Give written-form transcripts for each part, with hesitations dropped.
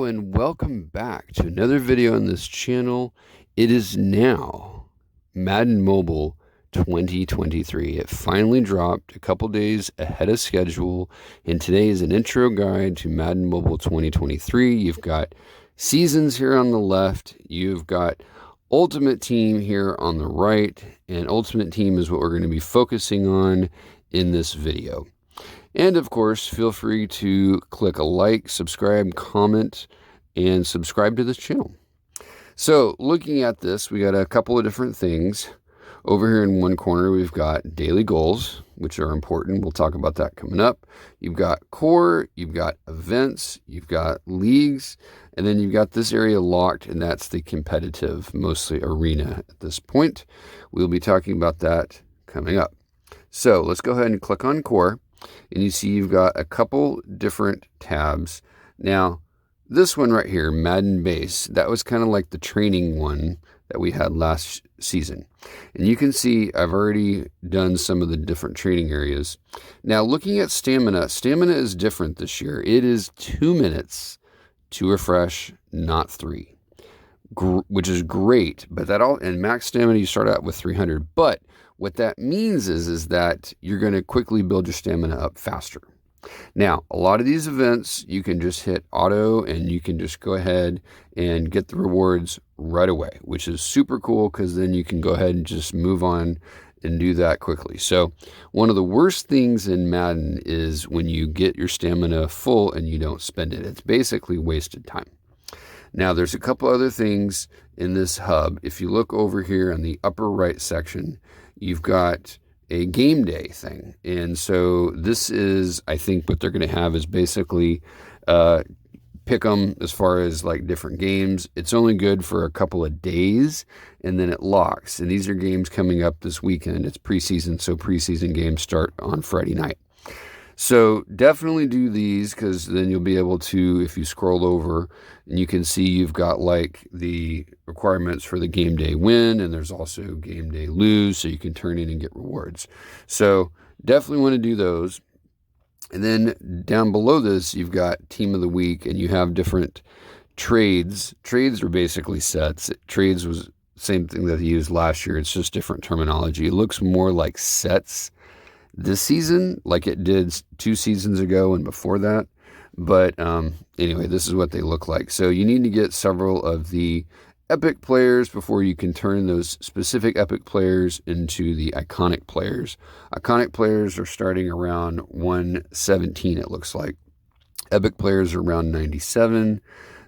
Hello and welcome back to another video on this channel. It is now Madden Mobile 2023. It finally dropped a couple days ahead of schedule, and today is an intro guide to Madden Mobile 2023. You've got seasons here on the left, you've got Ultimate Team here on the right, and Ultimate Team is what we're going to be focusing on in this video. And of course, feel free to click a like, subscribe, comment, and subscribe to this channel. So looking at this, we got a couple of different things. Over here in one corner, we've got daily goals, which are important. We'll talk about that coming up. You've got core, you've got events, you've got leagues, and then you've got this area locked, and that's the competitive, mostly arena at this point. We'll be talking about that coming up. So let's go ahead and click on core. And you see you've got a couple different tabs. Now, this one right here, Madden Base, that was kind of like the training one that we had last season. And you can see I've already done some of the different training areas. Now, looking at stamina, stamina is different this year. It is 2 minutes to refresh, not 3, which is great. But that all, and max stamina, you start out with 300. But what that means is that you're going to quickly build your stamina up faster. Now, a lot of these events, you can just hit auto and you can just go ahead and get the rewards right away, which is super cool because then you can go ahead and just move on and do that quickly. So one of the worst things in Madden is when you get your stamina full and you don't spend it. It's basically wasted time. Now, there's a couple other things in this hub. If you look over here on the upper right section, you've got a game day thing. And so this is, I think what they're going to have is basically pick them as far as like different games. It's only good for a couple of days and then it locks. And these are games coming up this weekend. It's preseason, so preseason games start on Friday night. So definitely do these because then you'll be able to, if you scroll over and you can see you've got like the requirements for the game day win, and there's also game day lose, so you can turn in and get rewards. So definitely want to do those. And then down below this, you've got team of the week, and you have different trades. Trades are basically sets. Trades was the same thing that they used last year. It's just different terminology. It looks more like sets this season like it did 2 seasons ago and before that. But anyway, this is what they look like. So you need to get several of the epic players before you can turn those specific epic players into the iconic players. Iconic players are starting around 117, it looks like. Epic players are around 97.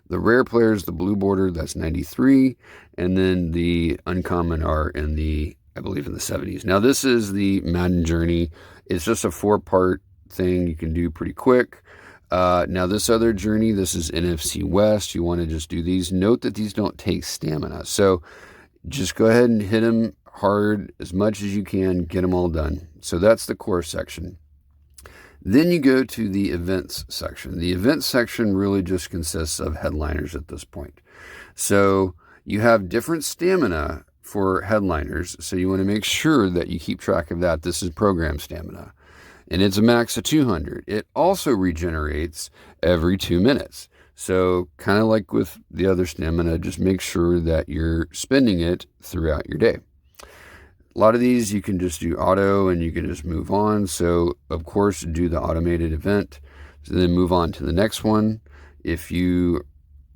The rare players, the blue border, that's 93. And then the uncommon are in the, I believe, in the 70s. Now, this is the Madden journey. It's just a 4-part thing you can do pretty quick. Now, this other journey, this is NFC West. You want to just do these. Note that these don't take stamina. So just go ahead and hit them hard as much as you can. Get them all done. So that's the core section. Then you go to the events section. The events section really just consists of headliners at this point. So you have different stamina for headliners, so you want to make sure that you keep track of that. This is program stamina, and it's a max of 200. It also regenerates every 2 minutes. So kind of like with the other stamina, just make sure that you're spending it throughout your day. A lot of these you can just do auto and you can just move on. So of course, do the automated event, so then move on to the next one. If you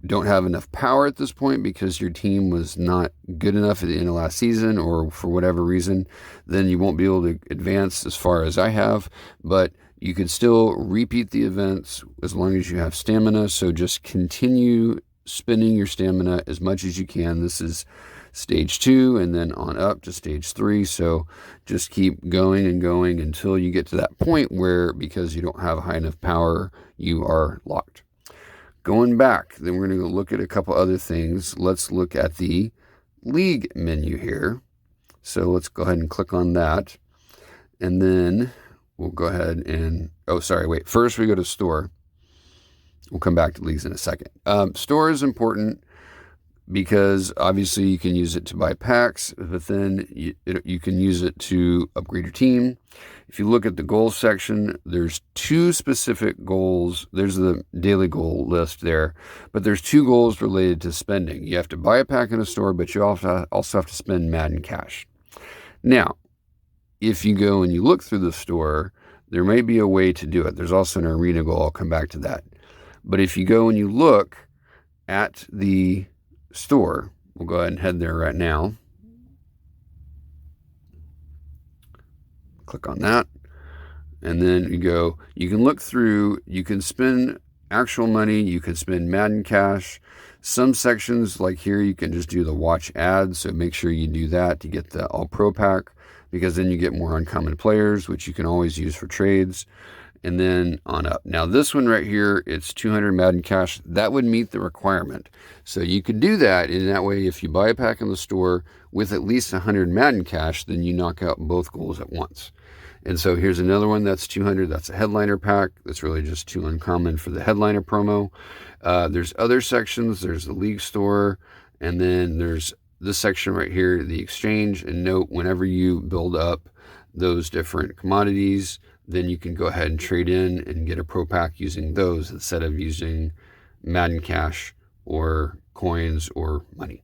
don't have enough power at this point because your team was not good enough at the end of last season or for whatever reason, then you won't be able to advance as far as I have, but you can still repeat the events as long as you have stamina. So just continue spending your stamina as much as you can. This is stage 2 and then on up to stage 3. So just keep going and going until you get to that point where, because you don't have high enough power, you are locked. Going back, then we're going to look at a couple other things. Let's look at the league menu here. So let's go ahead and click on that. And then we'll go ahead and, first we go to store. We'll come back to leagues in a second. Store is important because obviously you can use it to buy packs, but then you can use it to upgrade your team. If you look at the goals section, there's 2 specific goals. There's the daily goal list there, but there's 2 goals related to spending. You have to buy a pack in a store, but you also have to spend Madden cash. Now, if you go and you look through the store, there may be a way to do it. There's also an arena goal. I'll come back to that. But if you go and you look at the store, we'll go ahead and head there right now. Click on that. And then you can look through, you can spend actual money, you can spend Madden cash. Some sections like here, you can just do the watch ads. So make sure you do that to get the all pro pack, because then you get more uncommon players, which you can always use for trades. And then on up. Now this one right here, it's 200 Madden cash. That would meet the requirement. So you could do that. In that way, if you buy a pack in the store with at least 100 Madden cash, then you knock out both goals at once. And so here's another one that's 200. That's a headliner pack. That's really just too uncommon for the headliner promo. There's other sections. There's the league store. And then there's this section right here, the exchange. And note, whenever you build up those different commodities, then you can go ahead and trade in and get a pro pack using those instead of using Madden cash or coins or money.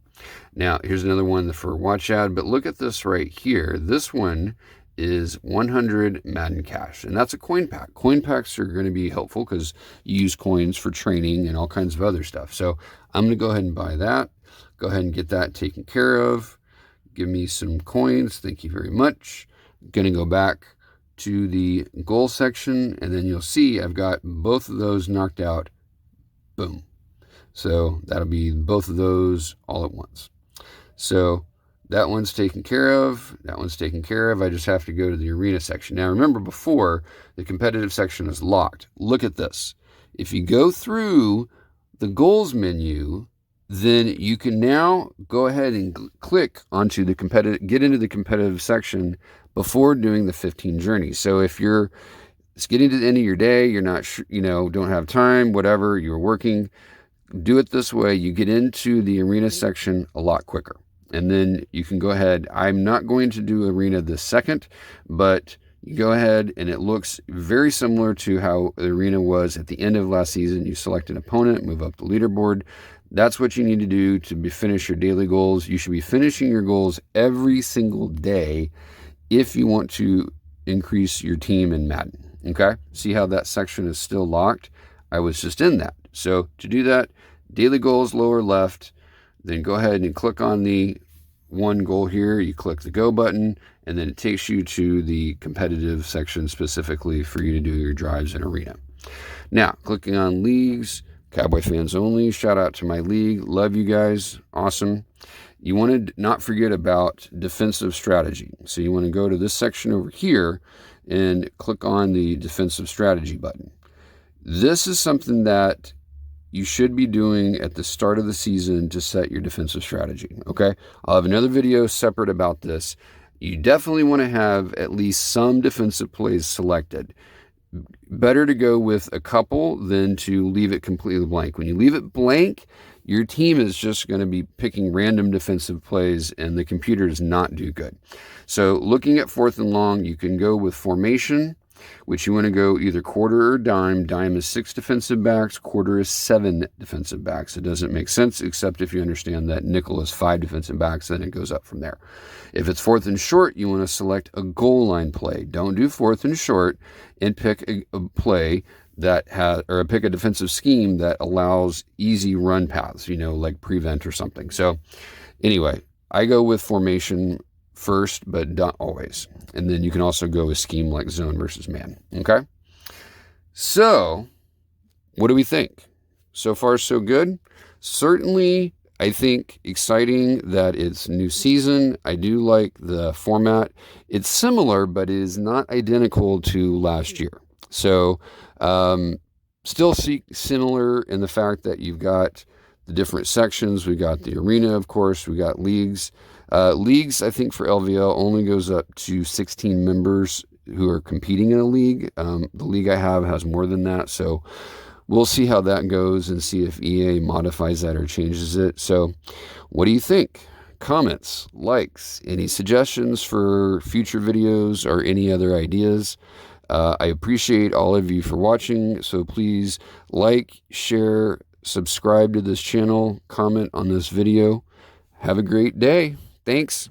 Now, here's another one for watch ad, but look at this right here. This one is 100 Madden cash, and that's a coin pack. Coin packs are going to be helpful because you use coins for training and all kinds of other stuff. So I'm going to go ahead and buy that. Go ahead and get that taken care of. Give me some coins. Thank you very much. Going to go back to the goal section, and then you'll see I've got both of those knocked out. Boom. So that'll be both of those all at once. So that one's taken care of. That one's taken care of. I just have to go to the arena section. Now remember, before, the competitive section is locked. Look at this. If you go through the goals menu, then you can now go ahead and click onto the get into the competitive section before doing the 15 journeys. So if it's getting to the end of your day, you're not, don't have time, whatever, you're working, do it this way. You get into the arena section a lot quicker. And then you can go ahead. I'm not going to do arena this second, but you go ahead and it looks very similar to how the arena was at the end of last season. You select an opponent, move up the leaderboard. That's what you need to do to finish your daily goals. You should be finishing your goals every single day if you want to increase your team in Madden. Okay? See how that section is still locked? I was just in that. So to do that, daily goals lower left, then go ahead and click on the one goal here. You click the go button, and then it takes you to the competitive section specifically for you to do your drives in arena. Now, clicking on leagues, Cowboy fans only. Shout out to my league. Love you guys. Awesome. You want to not forget about defensive strategy. So you want to go to this section over here and click on the defensive strategy button. This is something that you should be doing at the start of the season to set your defensive strategy. Okay. I'll have another video separate about this. You definitely want to have at least some defensive plays selected. Better to go with a couple than to leave it completely blank. When you leave it blank, your team is just going to be picking random defensive plays and the computer does not do good. So looking at 4th and long, you can go with formation, which you want to go either quarter or dime. Dime is 6 defensive backs, quarter is 7 defensive backs. It doesn't make sense except if you understand that nickel is 5 defensive backs, then it goes up from there. If it's 4th and short, you want to select a goal line play. Don't do 4th and short and pick a play that has, or pick a defensive scheme that allows easy run paths, like prevent or something. So anyway, I go with formation first, but not always. And then you can also go with scheme like zone versus man. Okay. So what do we think? So far, so good. Certainly, I think exciting that it's new season. I do like the format. It's similar, but it is not identical to last year. So still similar in the fact that you've got the different sections. We got the arena, of course. We got leagues. Leagues, I think for LVL only goes up to 16 members who are competing in a league. The league I have has more than that. So we'll see how that goes and see if EA modifies that or changes it. So What do you think? Comments, likes, any suggestions for future videos or any other ideas? I appreciate all of you for watching, so please like, share, subscribe to this channel, comment on this video. Have a great day. Thanks.